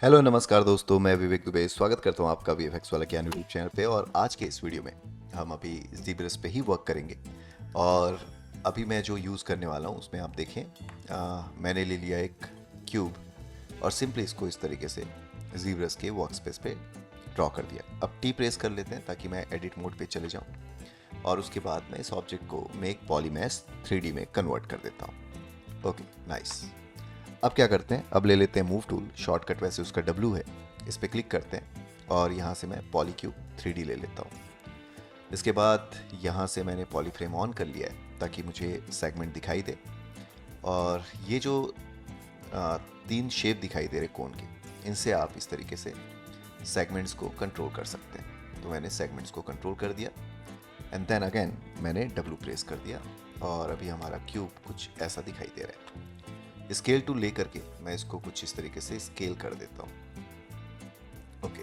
Hello नमस्कार दोस्तों, मैं विवेक दुबे स्वागत करता हूँ आपका वीएफएक्स वाला ज्ञान यूट्यूब चैनल पे। और आज के इस वीडियो में हम अभी ज़ीब्रस पे ही वर्क करेंगे। और अभी मैं जो यूज़ करने वाला हूँ उसमें आप देखें, मैंने ले लिया एक क्यूब और सिंपली इसको इस तरीके से ज़ीब्रस के वर्क स्पेस पे ड्रॉ कर दिया। अब टी प्रेस कर लेते हैं ताकि मैं एडिट मोड पे चले जाऊँ और उसके बाद मैं इस ऑब्जेक्ट को मेक पॉलीमैश 3D में कन्वर्ट कर देता हूँ। Okay, nice. अब क्या करते हैं, अब ले लेते हैं मूव टूल, शॉर्टकट वैसे उसका W है, इस पर क्लिक करते हैं और यहाँ से मैं पॉलीक्यूब 3D ले लेता हूँ। इसके बाद यहाँ से मैंने पॉलीफ्रेम ऑन कर लिया है ताकि मुझे सेगमेंट दिखाई दे। और ये जो तीन शेप दिखाई दे रहे कोन के, इनसे आप इस तरीके से सेगमेंट्स को कंट्रोल कर सकते हैं। तो मैंने सेगमेंट्स को कंट्रोल कर दिया एंड देन अगेन मैंने W प्रेस कर दिया और अभी हमारा क्यूब कुछ ऐसा दिखाई दे रहा है। स्केल टूल लेकर के मैं इसको कुछ इस तरीके से स्केल कर देता हूँ। ओके,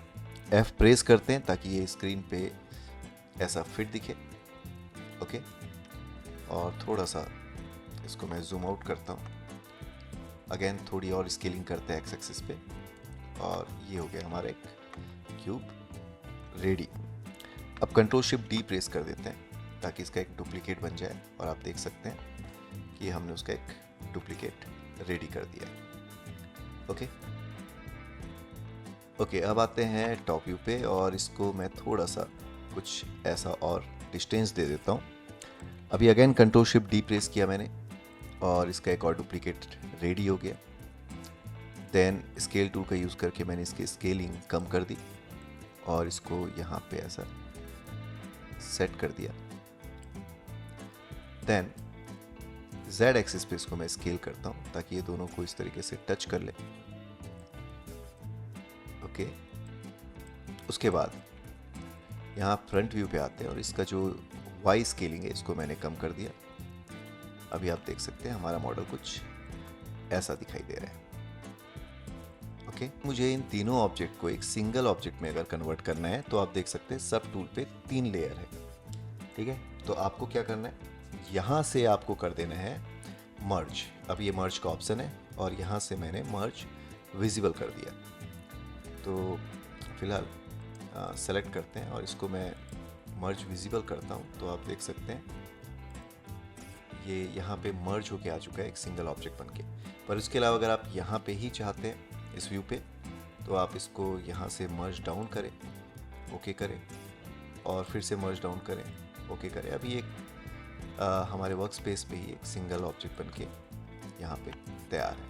F प्रेस करते हैं ताकि ये स्क्रीन पे ऐसा फिट दिखे। ओके, और थोड़ा सा इसको मैं जूम आउट करता हूँ। अगेन थोड़ी और स्केलिंग करते हैं एक्स एक्सिस पे और ये हो गया हमारा एक क्यूब रेडी। अब कंट्रोल शिफ्ट D प्रेस कर देते हैं ताकि इसका एक डुप्लीकेट बन जाए और आप देख सकते हैं कि हमने उसका एक डुप्लीकेट रेडी कर दिया। ओके, अब आते हैं टॉप व्यू पे और इसको मैं थोड़ा सा कुछ ऐसा और डिस्टेंस दे देता हूँ। अभी again control shift D press किया मैंने और इसका एक और डुप्लीकेट रेडी हो गया। देन स्केल टूल का यूज़ करके मैंने इसकी स्केलिंग कम कर दी और इसको यहाँ पे ऐसा सेट कर दिया। देन Z एक्सिस पे इसको मैं स्केल करता हूँ ताकि ये दोनों को इस तरीके से टच कर ले। ओके, उसके बाद यहाँ फ्रंट व्यू पे आते हैं और इसका जो Y स्केलिंग है इसको मैंने कम कर दिया। अभी आप देख सकते हैं हमारा मॉडल कुछ ऐसा दिखाई दे रहा है। ओके, मुझे इन तीनों ऑब्जेक्ट को एक सिंगल ऑब्जेक्ट में अगर कन्वर्ट करना है तो आप देख सकते हैं सब टूल पे 3 लेयर है। ठीक है, तो आपको क्या करना है, यहाँ से आपको कर देना है मर्ज। अब ये मर्ज का ऑप्शन है और यहाँ से मैंने मर्ज विजिबल कर दिया। तो फिलहाल सेलेक्ट करते हैं और इसको मैं मर्ज विजिबल करता हूँ तो आप देख सकते हैं ये यहाँ पे मर्ज होके आ चुका है एक सिंगल ऑब्जेक्ट बनके। पर इसके अलावा अगर आप यहाँ पे ही चाहते हैं इस व्यू पे तो आप इसको यहाँ से मर्ज डाउन करें, ओके करें और फिर से मर्ज डाउन करें, ओके करें। अभी एक हमारे वर्क स्पेस पे ही एक सिंगल ऑब्जेक्ट बनके यहाँ पे तैयार है।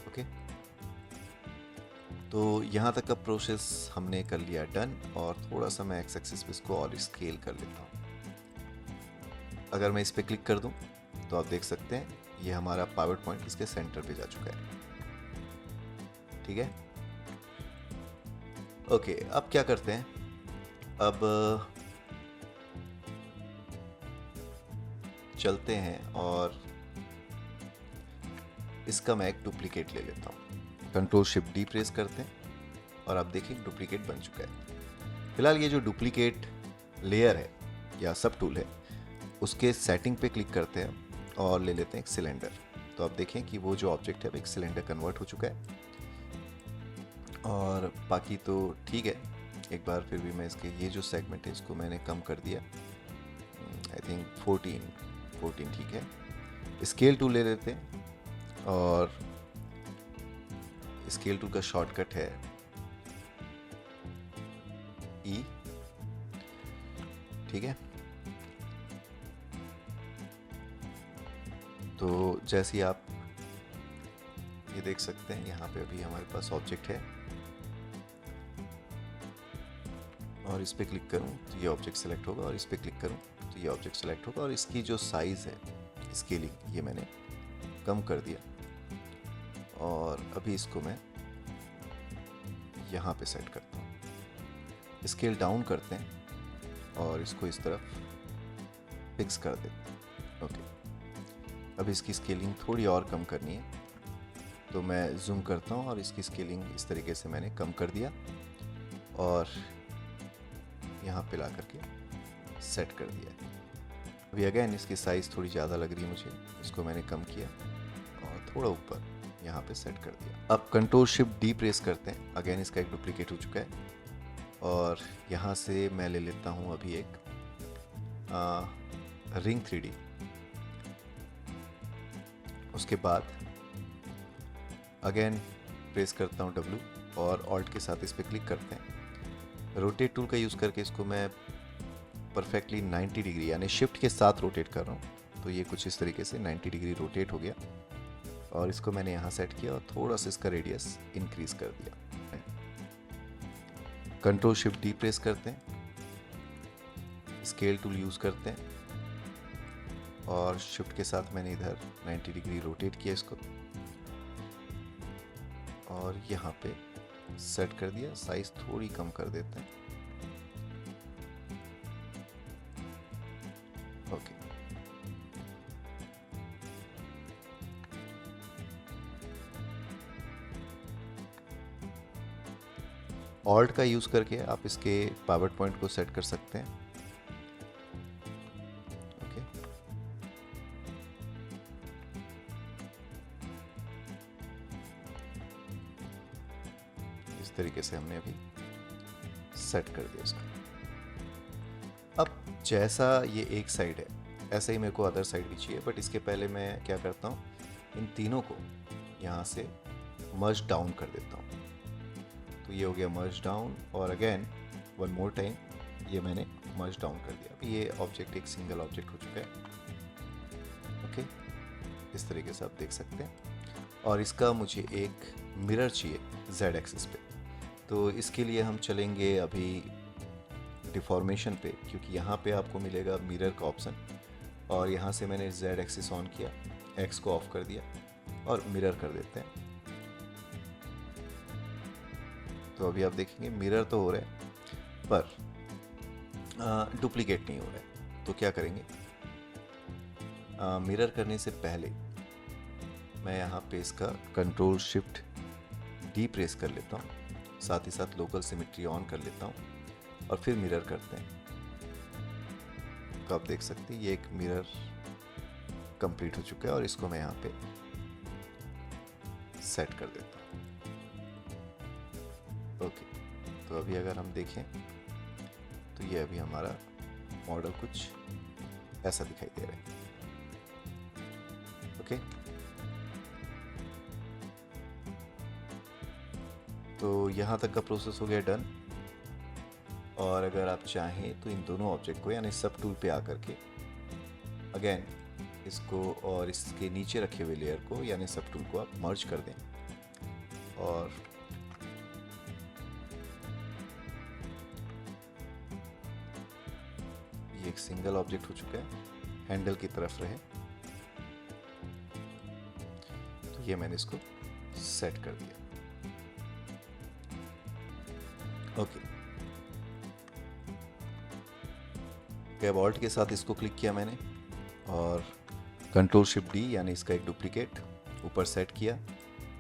ओके, तो यहाँ तक का प्रोसेस हमने कर लिया डन और थोड़ा सा मैं एक्स एक्सिस पे इसको और स्केल कर लेता हूँ। अगर मैं इस पे क्लिक कर दूँ तो आप देख सकते हैं ये हमारा पावर पॉइंट इसके सेंटर पे जा चुका है। ठीक है, ओके, अब क्या करते हैं, अब चलते हैं और इसका मैं एक डुप्लीकेट ले लेता हूँ। कंट्रोल शिफ्ट D प्रेस करते हैं और आप देखिए डुप्लीकेट बन चुका है। फिलहाल ये जो डुप्लीकेट लेयर है या सब टूल है उसके सेटिंग पे क्लिक करते हैं और ले लेते हैं एक सिलेंडर। तो आप देखें कि वो जो ऑब्जेक्ट है एक सिलेंडर कन्वर्ट हो चुका है और बाकी तो ठीक है। एक बार फिर भी मैं इसके ये जो सेगमेंट है इसको मैंने कम कर दिया, आई थिंक 14 ठीक है। स्केल टूल ले लेते हैं और स्केल टूल का शॉर्टकट है E। ठीक है, तो जैसे ही आप ये देख सकते हैं यहाँ पे अभी हमारे पास ऑब्जेक्ट है और इस पे क्लिक करूँ तो ये ऑब्जेक्ट सेलेक्ट होगा और इस पे क्लिक करूँ तो ये ऑब्जेक्ट सेलेक्ट होगा और इसकी जो साइज़ है स्केलिंग ये मैंने कम कर दिया और अभी इसको मैं यहाँ पे सेट करता हूँ। स्केल डाउन करते हैं और इसको इस तरफ फिक्स कर देते हैं। ओके, अब इसकी स्केलिंग थोड़ी और कम करनी है तो मैं जूम करता हूँ और इसकी स्केलिंग इस तरीके से मैंने कम कर दिया और यहाँ पे ला करके सेट कर दिया। अभी अगेन इसकी साइज़ थोड़ी ज़्यादा लग रही है मुझे, इसको मैंने कम किया और थोड़ा ऊपर यहाँ पे सेट कर दिया। अब कंट्रोल शिफ्ट डी प्रेस करते हैं, अगेन इसका एक डुप्लीकेट हो चुका है। और यहाँ से मैं ले लेता हूँ अभी एक रिंग 3D। उसके बाद अगेन प्रेस करता हूँ W और ऑल्ट के साथ इस पर क्लिक करते हैं। रोटेट टूल का यूज़ करके इसको मैं परफेक्टली 90 डिग्री यानी शिफ्ट के साथ रोटेट कर रहा हूँ। तो ये कुछ इस तरीके से 90 डिग्री रोटेट हो गया और इसको मैंने यहाँ सेट किया और थोड़ा सा इसका रेडियस इंक्रीज कर दिया। कंट्रोल शिफ्ट डी प्रेस करते हैं, स्केल टूल यूज़ करते हैं और शिफ्ट के साथ मैंने इधर 90 डिग्री रोटेट किया इसको और यहाँ पे सेट कर दिया। साइज थोड़ी कम कर देते हैं। ओके, ऑल्ट का यूज़ करके आप इसके पावर पॉइंट को सेट कर सकते हैं। ओके, इस तरीके से हमने अभी सेट कर दिया इसको। अब जैसा ये एक साइड है ऐसा ही मेरे को अदर साइड भी चाहिए, बट इसके पहले मैं क्या करता हूँ, इन तीनों को यहाँ से मर्ज डाउन कर देता हूँ। तो ये हो गया मर्ज डाउन और अगेन वन मोर टाइम ये मैंने मर्ज डाउन कर दिया। अभी ये ऑब्जेक्ट एक सिंगल ऑब्जेक्ट हो चुका है। ओके, इस तरीके से आप देख सकते हैं। और इसका मुझे एक मिरर चाहिए Z एक्सिस पे, तो इसके लिए हम चलेंगे अभी डिफॉर्मेशन पे, क्योंकि यहाँ पे आपको मिलेगा मिरर का ऑप्शन और यहाँ से मैंने Z एक्सिस ऑन किया, X को ऑफ कर दिया और मिरर कर देते हैं। तो अभी आप देखेंगे मिरर तो हो रहा है पर डुप्लीकेट नहीं हो रहा है। तो क्या करेंगे, मिरर करने से पहले मैं यहाँ पे इसका कंट्रोल शिफ्ट डी प्रेस कर लेता हूँ, साथ ही साथ लोकल सिमेट्री ऑन कर लेता हूँ और फिर मिरर करते हैं। तो आप देख सकते हैं ये एक मिरर कंप्लीट हो चुका है और इसको मैं यहाँ पे सेट कर देता हूँ। ओके, तो अभी अगर हम देखें तो ये अभी हमारा मॉडल कुछ ऐसा दिखाई दे रहा है। ओके, तो यहाँ तक का प्रोसेस हो गया डन। और अगर आप चाहें तो इन दोनों ऑब्जेक्ट को यानी सब टूल पे आकर के अगेन इसको और इसके नीचे रखे हुए लेयर को यानी सब टूल को आप मर्ज कर दें और ये एक सिंगल ऑब्जेक्ट हो चुका है, हैंडल की तरफ रहे। तो ये मैंने इसको सेट कर दिया। ओके, कैब ऑल्ट के साथ इसको क्लिक किया मैंने और कंट्रोल शिफ्ट डी यानी इसका एक डुप्लीकेट ऊपर सेट किया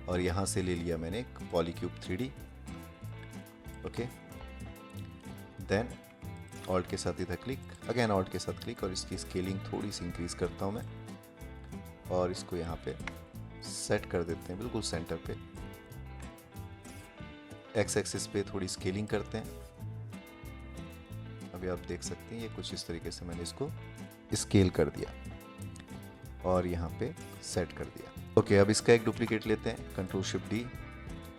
और यहाँ से ले लिया मैंने एक पॉलीक्यूब 3D। ओके, देन ऑल्ट के साथ इधर क्लिक, अगेन ऑल्ट के साथ क्लिक और इसकी स्केलिंग थोड़ी सी इंक्रीज करता हूँ मैं और इसको यहाँ पे सेट कर देते हैं बिल्कुल सेंटर पे। एक्स एक्सिस पे थोड़ी स्केलिंग करते हैं। अभी आप देख सकते हैं ये कुछ इस तरीके से मैंने इसको स्केल कर दिया और यहाँ पे सेट कर दिया। ओके, अब इसका एक डुप्लीकेट लेते हैं, कंट्रोल शिफ्ट डी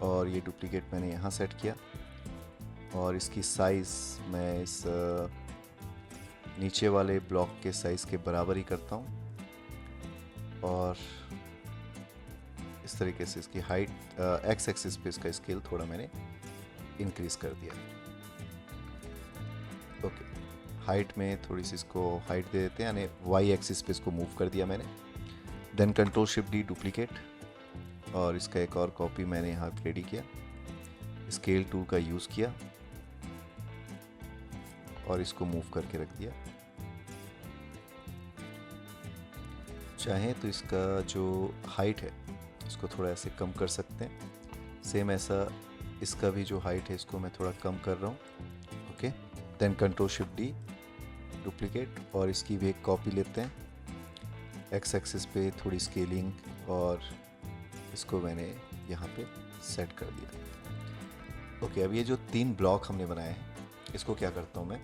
और ये डुप्लीकेट मैंने यहाँ सेट किया और इसकी साइज़ मैं इस नीचे वाले ब्लॉक के साइज़ के बराबर ही करता हूँ और इस तरीके से इसकी हाइट एक्स एक्सिस पे इसका स्केल थोड़ा मैंने इंक्रीज कर दिया। ओके, हाइट में थोड़ी सी इसको हाइट दे देते हैं यानी वाई एक्सिस पे इसको मूव कर दिया मैंने। Then control shift D duplicate और इसका एक और कॉपी मैंने यहाँ रेडी किया, स्केल टूल का यूज़ किया और इसको मूव करके रख दिया। चाहें तो इसका जो हाइट है इसको थोड़ा ऐसे कम कर सकते हैं। सेम ऐसा इसका भी जो हाइट है इसको मैं थोड़ा कम कर रहा हूँ। Okay, then control shift D duplicate और इसकी भी एक कॉपी लेते हैं, एक्स एक्सिस पे थोड़ी स्केलिंग और इसको मैंने यहाँ पे सेट कर दिया। ओके, अब ये जो 3 ब्लॉक हमने बनाए हैं इसको क्या करता हूँ मैं,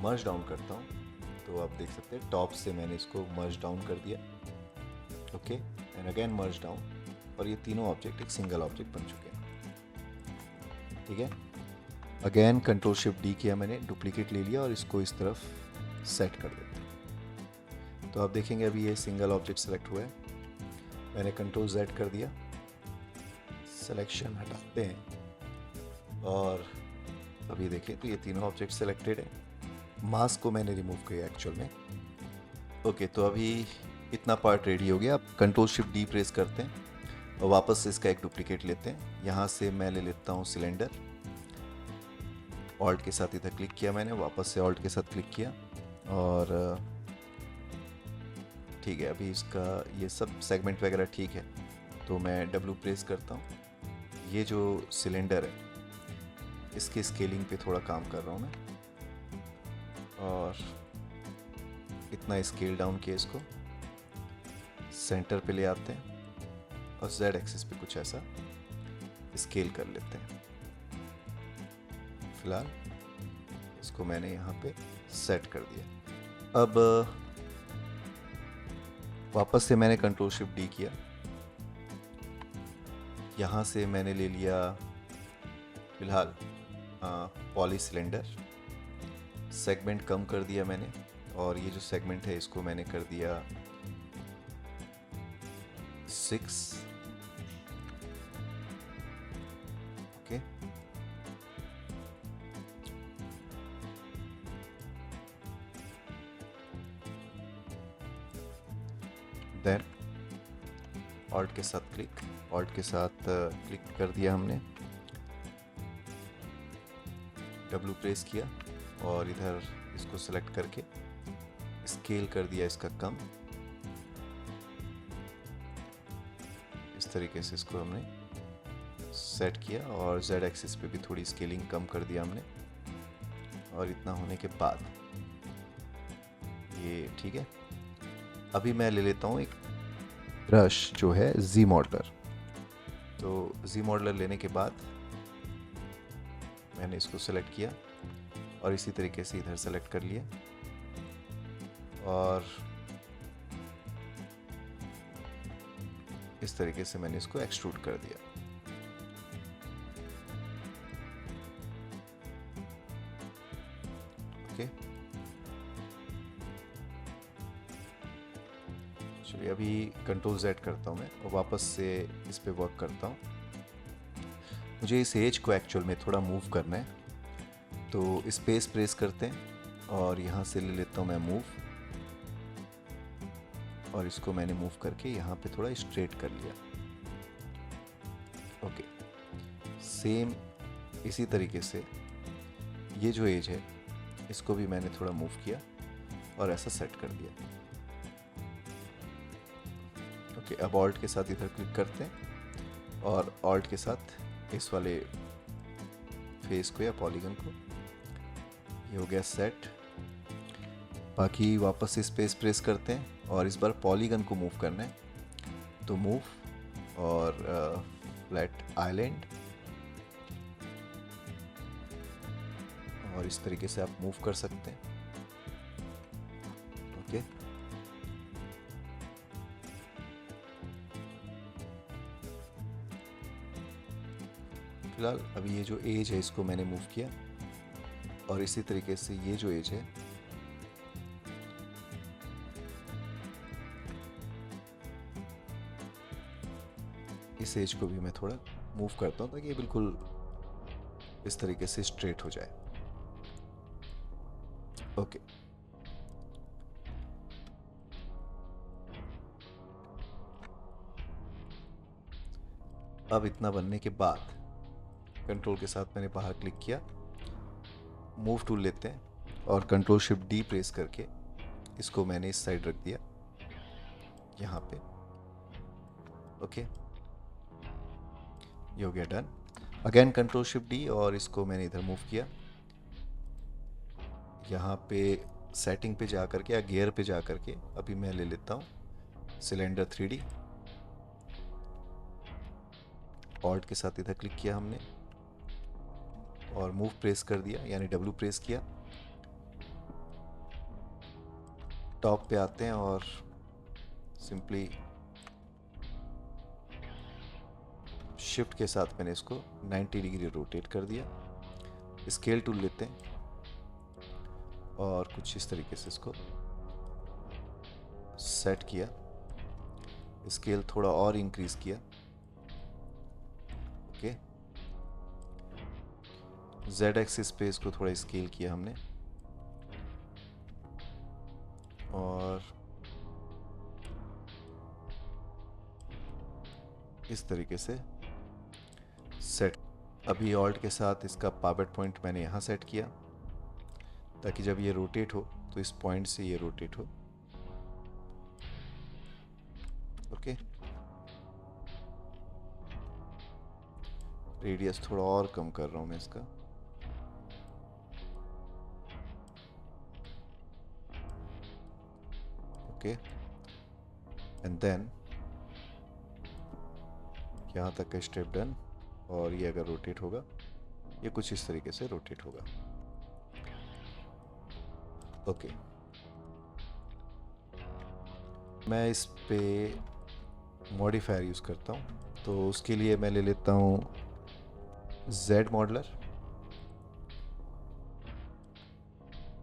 मर्ज डाउन करता हूँ। तो आप देख सकते हैं टॉप से मैंने इसको मर्ज डाउन कर दिया। Okay, and again merge down, और ये तीनों ऑब्जेक्ट एक सिंगल ऑब्जेक्ट बन चुके हैं। ठीक है, अगेन कंट्रोल शिफ्ट डी किया मैंने, डुप्लीकेट ले लिया और इसको इस तरफ सेट कर देते हैं। तो आप देखेंगे अभी ये सिंगल ऑब्जेक्ट सेलेक्ट हुआ है। मैंने कंट्रोल जेड कर दिया, सिलेक्शन हटाते हैं और अभी देखें तो ये तीनों ऑब्जेक्ट सेलेक्टेड है। मास्क को मैंने रिमूव किया एक्चुअल में। ओके, तो अभी इतना पार्ट रेडी हो गया। अब कंट्रोल शिफ्ट डी प्रेस करते हैं और वापस से इसका एक डुप्लीकेट लेते हैं। यहाँ से मैं ले लेता हूँ सिलेंडर, ऑल्ट के साथ इधर क्लिक किया मैंने, वापस से ऑल्ट के साथ क्लिक किया और ठीक है, अभी इसका ये सब सेगमेंट वगैरह ठीक है। तो मैं डब्ल्यू प्रेस करता हूँ। ये जो सिलेंडर है इसके स्केलिंग पे थोड़ा काम कर रहा हूँ मैं, और इतना स्केल डाउन किया, इसको सेंटर पे ले आते हैं और जेड एक्सिस पे कुछ ऐसा स्केल कर लेते हैं। फिलहाल इसको मैंने यहाँ पे सेट कर दिया। अब वापस से मैंने कंट्रोल शिफ्ट डी किया, यहाँ से मैंने ले लिया फिलहाल पॉली सिलेंडर, सेगमेंट कम कर दिया मैंने, और ये जो सेगमेंट है इसको मैंने कर दिया 6। ओके, देन ऑल्ट के साथ क्लिक कर दिया हमने, डब्ल्यू प्रेस किया और इधर इसको सेलेक्ट करके स्केल कर दिया इसका कम। इस तरीके से इसको हमने सेट किया और जेड एक्सिस पे भी थोड़ी स्केलिंग कम कर दिया हमने। और इतना होने के बाद ये ठीक है। अभी मैं ले लेता हूँ एक ब्रश जो है जी मॉडलर। तो जी मॉडलर लेने के बाद मैंने इसको सेलेक्ट किया और इसी तरीके से इधर सेलेक्ट कर लिया और इस तरीके से मैंने इसको एक्सट्रूड कर दिया। ओके, चलिए अभी कंट्रोल जेड करता हूँ मैं और वापस से इस पे वर्क करता हूँ। मुझे इस एज को एक्चुअल में थोड़ा मूव करना है, तो स्पेस प्रेस करते हैं और यहाँ से ले लेता हूँ मैं मूव, और इसको मैंने मूव करके यहाँ पे थोड़ा स्ट्रेट कर लिया। ओके, सेम इसी तरीके से ये जो एज है इसको भी मैंने थोड़ा मूव किया और ऐसा सेट कर दिया। ओके, अब ऑल्ट के साथ इधर क्लिक करते हैं और ऑल्ट के साथ इस वाले फेस को या पॉलीगन को, ये हो गया सेट। बाकी वापस से स्पेस प्रेस करते हैं और इस बार पॉलीगन को मूव करना है, तो मूव और फ्लैट आइलैंड, और इस तरीके से आप मूव कर सकते हैं। ओके, फिलहाल अभी ये जो एज है इसको मैंने मूव किया और इसी तरीके से ये जो एज है इस एज को भी मैं थोड़ा मूव करता हूँ ताकि ये बिल्कुल इस तरीके से स्ट्रेट हो जाए। ओके, अब इतना बनने के बाद कंट्रोल के साथ मैंने बाहर क्लिक किया, मूव टूल लेते हैं और कंट्रोल शिफ्ट डी प्रेस करके इसको मैंने इस साइड रख दिया यहाँ पे। ओके, ये हो गया done. Again control shift D और इसको मैंने इधर मूव किया, यहाँ पे सेटिंग पे जा करके या गियर पे जा करके अभी मैं ले लेता हूँ सिलेंडर 3D ऑल्ट के साथ इधर क्लिक किया हमने और मूव प्रेस कर दिया, यानी डब्ल्यू प्रेस किया। टॉप पे आते हैं और सिंपली शिफ्ट के साथ मैंने इसको 90 डिग्री रोटेट कर दिया। स्केल टूल लेते हैं और कुछ इस तरीके से इसको सेट किया। स्केल थोड़ा और इंक्रीज किया। ओके, जेड एक्सिस पे इसको थोड़ा स्केल किया हमने और इस तरीके से सेट। अभी ऑल्ट के साथ इसका पावर पॉइंट मैंने यहाँ सेट किया ताकि जब ये रोटेट हो तो इस पॉइंट से ये रोटेट हो। ओके, रेडियस थोड़ा और कम कर रहा हूँ मैं इसका। ओके, एंड देन यहाँ तक का स्टेप डन। और ये अगर रोटेट होगा, ये कुछ इस तरीके से रोटेट होगा। ओके, मैं इस पे मॉडिफायर यूज़ करता हूँ, तो उसके लिए मैं ले लेता हूँ जेड मॉडलर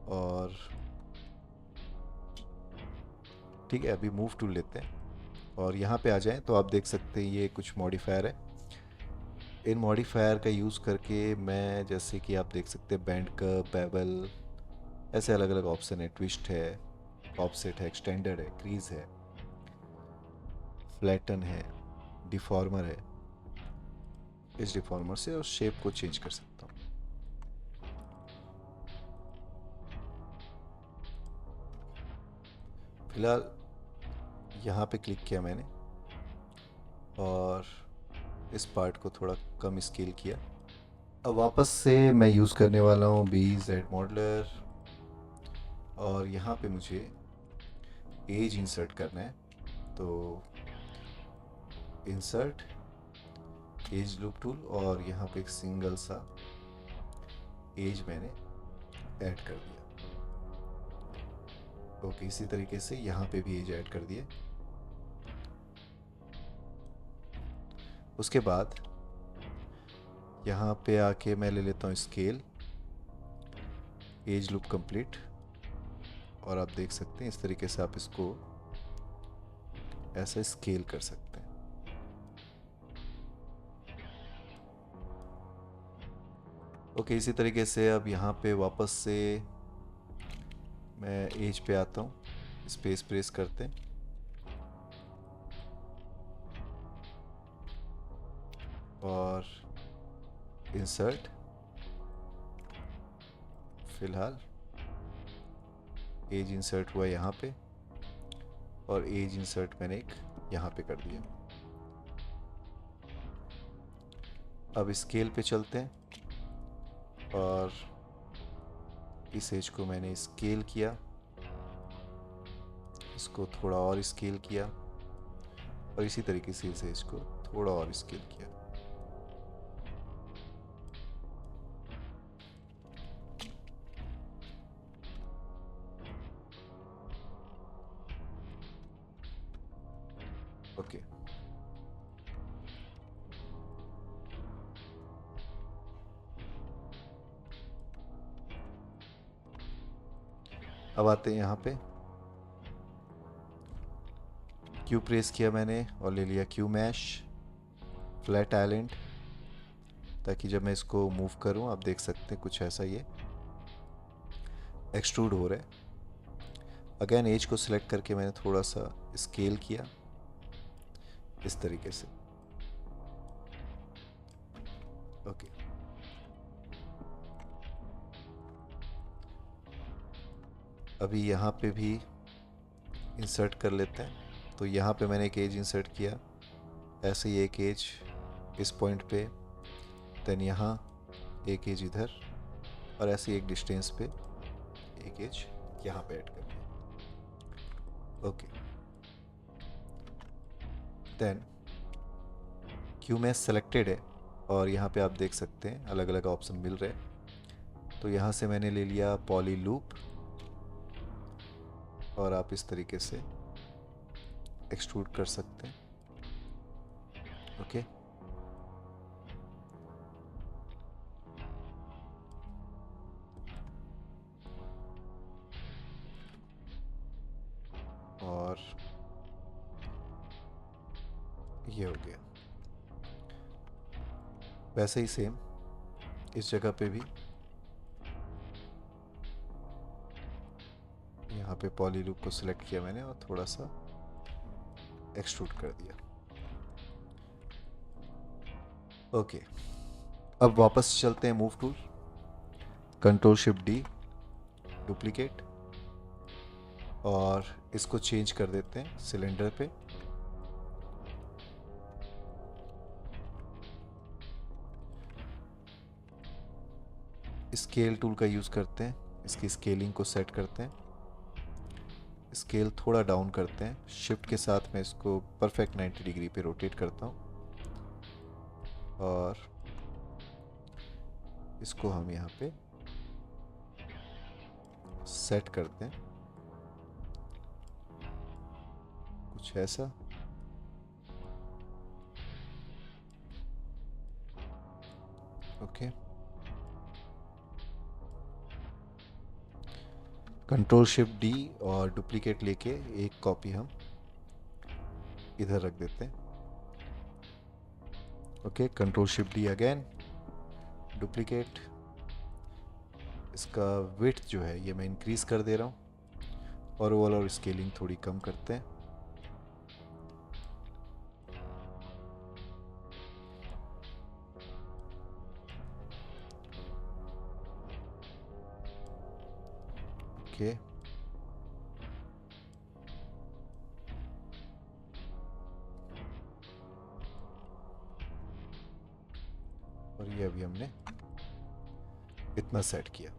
और ठीक है, अभी मूव टूल लेते हैं और यहाँ पे आ जाएं तो आप देख सकते हैं ये कुछ मॉडिफायर है। इन मॉडिफायर का यूज़ करके मैं, जैसे कि आप देख सकते हैं, बैंड कर्व, बेवल, ऐसे अलग अलग ऑप्शन है। ट्विस्ट है, ऑफसेट है, एक्सटेंडेड है, क्रीज है, फ्लैटन है, डिफॉर्मर है। इस डिफॉर्मर से उस शेप को चेंज कर सकता हूँ। फिलहाल यहाँ पे क्लिक किया मैंने और इस पार्ट को थोड़ा कम स्केल किया। अब वापस से मैं यूज़ करने वाला हूँ जेड मॉडलर और यहाँ पे मुझे एज इंसर्ट करना है। तो इंसर्ट, एज लूप टूल और यहाँ पे एक सिंगल सा एज मैंने ऐड कर दिया। ओके, इसी तरीके से यहाँ पे भी एज ऐड कर दिए। उसके बाद यहाँ पे आके मैं ले लेता हूँ स्केल, एज लूप कंप्लीट, और आप देख सकते हैं इस तरीके से आप इसको ऐसे स्केल कर सकते हैं। ओके, इसी तरीके से अब यहाँ पे वापस से मैं एज पे आता हूँ, स्पेस प्रेस करते हैं और इंसर्ट। फिलहाल एज इंसर्ट हुआ यहाँ पे और एज इंसर्ट मैंने एक यहाँ पे कर दिया। अब स्केल पे चलते हैं और इस एज को मैंने स्केल किया, इसको थोड़ा और स्केल किया और इसी तरीके से इस एज को थोड़ा और स्केल किया। ओके, अब आते हैं यहाँ पे। क्यू प्रेस किया मैंने और ले लिया क्यू मैश, फ्लैट आइलैंड, ताकि जब मैं इसको मूव करूँ आप देख सकते हैं कुछ ऐसा ये एक्सट्रूड हो रहा है। अगेन एज को सिलेक्ट करके मैंने थोड़ा सा स्केल किया इस तरीके से। ओके, अभी यहाँ पे भी इंसर्ट कर लेते हैं। तो यहाँ पे मैंने एक एज इंसर्ट किया, ऐसे ही एक एज इस पॉइंट पे, देन यहाँ एक एज इधर और ऐसे एक डिस्टेंस पे एक एज यहाँ पे ऐड कर दिया। Okay, then cube mesh selected है और यहाँ पे आप देख सकते हैं अलग अलग ऑप्शन मिल रहे हैं। तो यहाँ से मैंने ले लिया पॉली लूप और आप इस तरीके से एक्सट्रूड कर सकते हैं। ओके, और ये हो गया। वैसे ही सेम इस जगह पे भी यहाँ पे पॉली लूप को सिलेक्ट किया मैंने और थोड़ा सा एक्सट्रूड कर दिया। ओके, अब वापस चलते हैं move tool, control shift D, duplicate, और इसको चेंज कर देते हैं सिलेंडर पे। स्केल टूल का यूज़ करते हैं, इसकी स्केलिंग को सेट करते हैं, स्केल थोड़ा डाउन करते हैं, शिफ्ट के साथ मैं इसको परफेक्ट 90 डिग्री पे रोटेट करता हूँ और इसको हम यहाँ पे सेट करते हैं कुछ ऐसा। ओके, कंट्रोल शिफ्ट डी और डुप्लीकेट लेके एक कॉपी हम इधर रख देते हैं। Okay, control shift D again, duplicate, इसका विड्थ जो है ये मैं इंक्रीज कर दे रहा हूँ और ओवरऑल स्केलिंग थोड़ी कम करते हैं। ओके, और ये अभी हमने इतना सेट किया।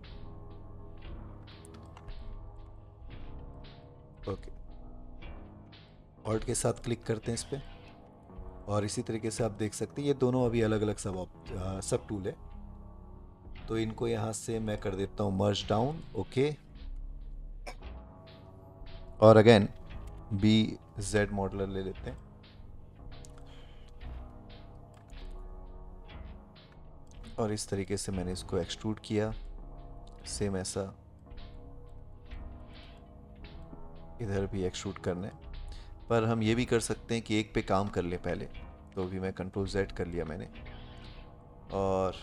ओके, ऑल्ट के साथ क्लिक करते हैं इस पे और इसी तरीके से आप देख सकते हैं ये दोनों अभी अलग अलग सब टूल है। तो इनको यहाँ से मैं कर देता हूँ मर्ज डाउन। ओके, और अगेन बी जेड मॉडलर ले लेते हैं और इस तरीके से मैंने इसको एक्सट्रूड किया। सेम ऐसा इधर भी एक्सट्रूड करना है, पर हम ये भी कर सकते हैं कि एक पे काम कर ले पहले। तो अभी मैं कंट्रोल जेड कर लिया मैंने और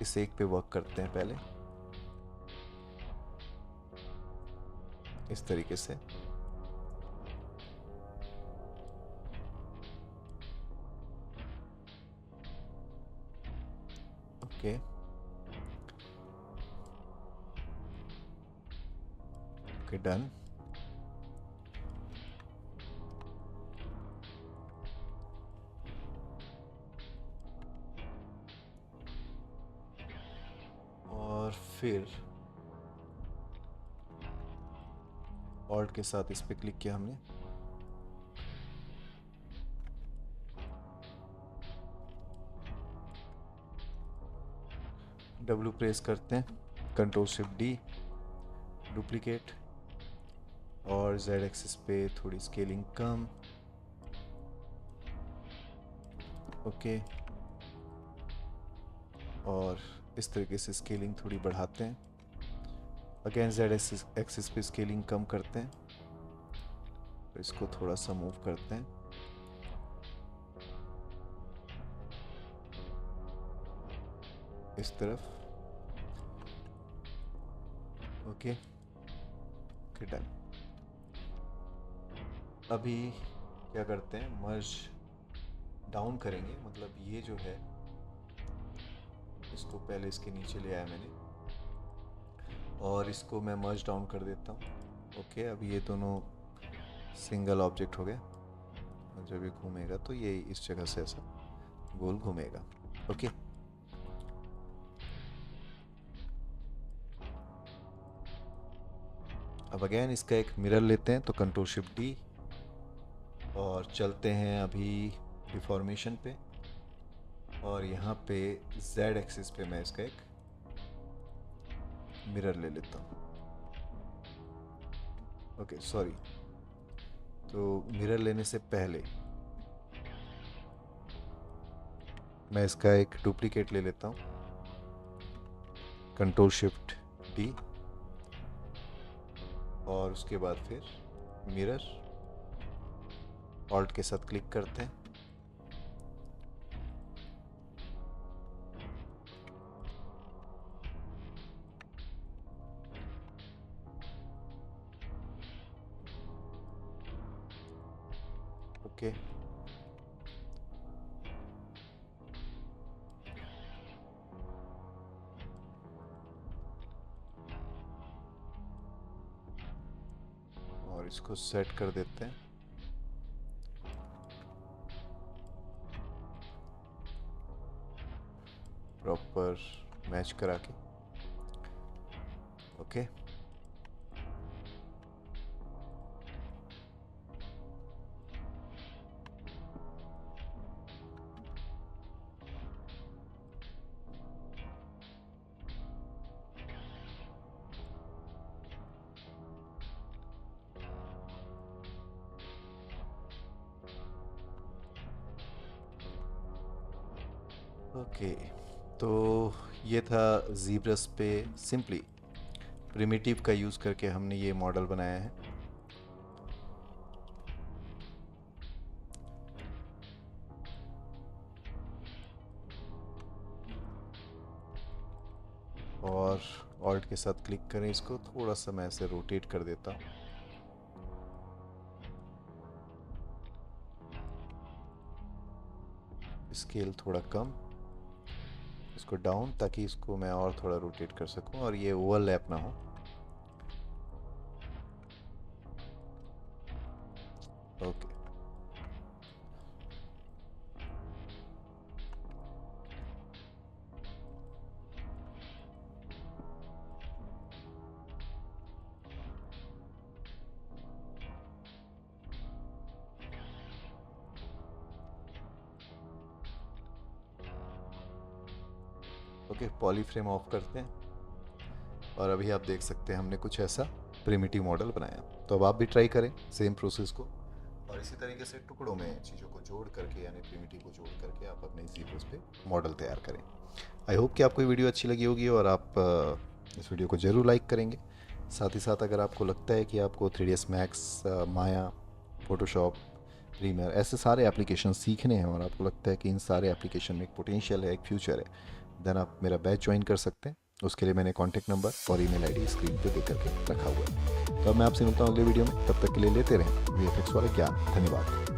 इस एक पे वर्क करते हैं पहले इस तरीके से। Okay, okay, done. और फिर ऑल्ट के साथ इस पे क्लिक किया हमने, डब्ल्यू प्रेस करते हैं, कंट्रोल शिफ्ट डी, डुप्लीकेट, और जेड एक्सिस पे थोड़ी स्केलिंग कम। ओके, और इस तरीके से स्केलिंग थोड़ी बढ़ाते हैं। अगेन जेड एक्सिस पे स्केलिंग कम करते हैं, तो इसको थोड़ा सा मूव करते हैं। इस तरफ। Okay, done. अभी क्या करते हैं, मर्ज डाउन करेंगे, मतलब ये जो है इसको पहले इसके नीचे ले आया मैंने और इसको मैं मर्ज डाउन कर देता हूँ। ओके, अब ये दोनों सिंगल ऑब्जेक्ट हो गए और जब ये घूमेगा तो ये इस जगह से ऐसा गोल घूमेगा। ओके, अब अगेन इसका एक मिरर लेते हैं, तो कंट्रोल शिफ्ट डी और चलते हैं अभी डिफॉर्मेशन पे, और यहाँ पे Z एक्सिस पे मैं इसका एक मिरर ले लेता हूँ। ओके सॉरी, तो मिरर लेने से पहले मैं इसका एक डुप्लीकेट ले लेता हूँ, कंट्रोल शिफ्ट D, और उसके बाद फिर मिरर, ऑल्ट के साथ क्लिक करते हैं। ओके और इसको सेट कर देते हैं। प्रॉपर मैच करा के। ओके ओके, तो ये था ज़ीब्रस पे सिंपली प्रिमिटिव का यूज़ करके हमने ये मॉडल बनाया है। और ऑल्ट के साथ क्लिक करें, इसको थोड़ा सा मैं ऐसे रोटेट कर देता हूँ। स्केल थोड़ा कम, इसको डाउन, ताकि इसको मैं और थोड़ा रोटेट कर सकूं और ये ओवरलैप ना हो। ओके ओके, पॉलीफ्रेम ऑफ करते हैं और अभी आप देख सकते हैं हमने कुछ ऐसा प्रिमिटिव मॉडल बनाया। तो अब आप भी ट्राई करें सेम प्रोसेस को, और इसी तरीके से टुकड़ों में चीज़ों को जोड़ करके, यानी प्रिमिटिव को जोड़ करके आप अपने ज़ीब्रस पे मॉडल तैयार करें। आई होप कि आपको ये वीडियो अच्छी लगी होगी और आप इस वीडियो को ज़रूर लाइक करेंगे। साथ ही साथ अगर आपको लगता है कि आपको 3ds Max, माया, फोटोशॉप, प्रीमियर, ऐसे सारे एप्लीकेशन सीखने हैं और आपको लगता है कि इन सारे एप्लीकेशन में एक पोटेंशियल है, एक फ्यूचर है, देन आप मेरा बैच ज्वाइन कर सकते हैं। उसके लिए मैंने कॉन्टैक्ट नंबर और ईमेल आईडी स्क्रीन पे दे करके रखा हुआ है। तो अब मैं आपसे मिलता हूँ अगले वीडियो में, तब तक के लिए लेते रहें VFX वाला ज्ञान। धन्यवाद।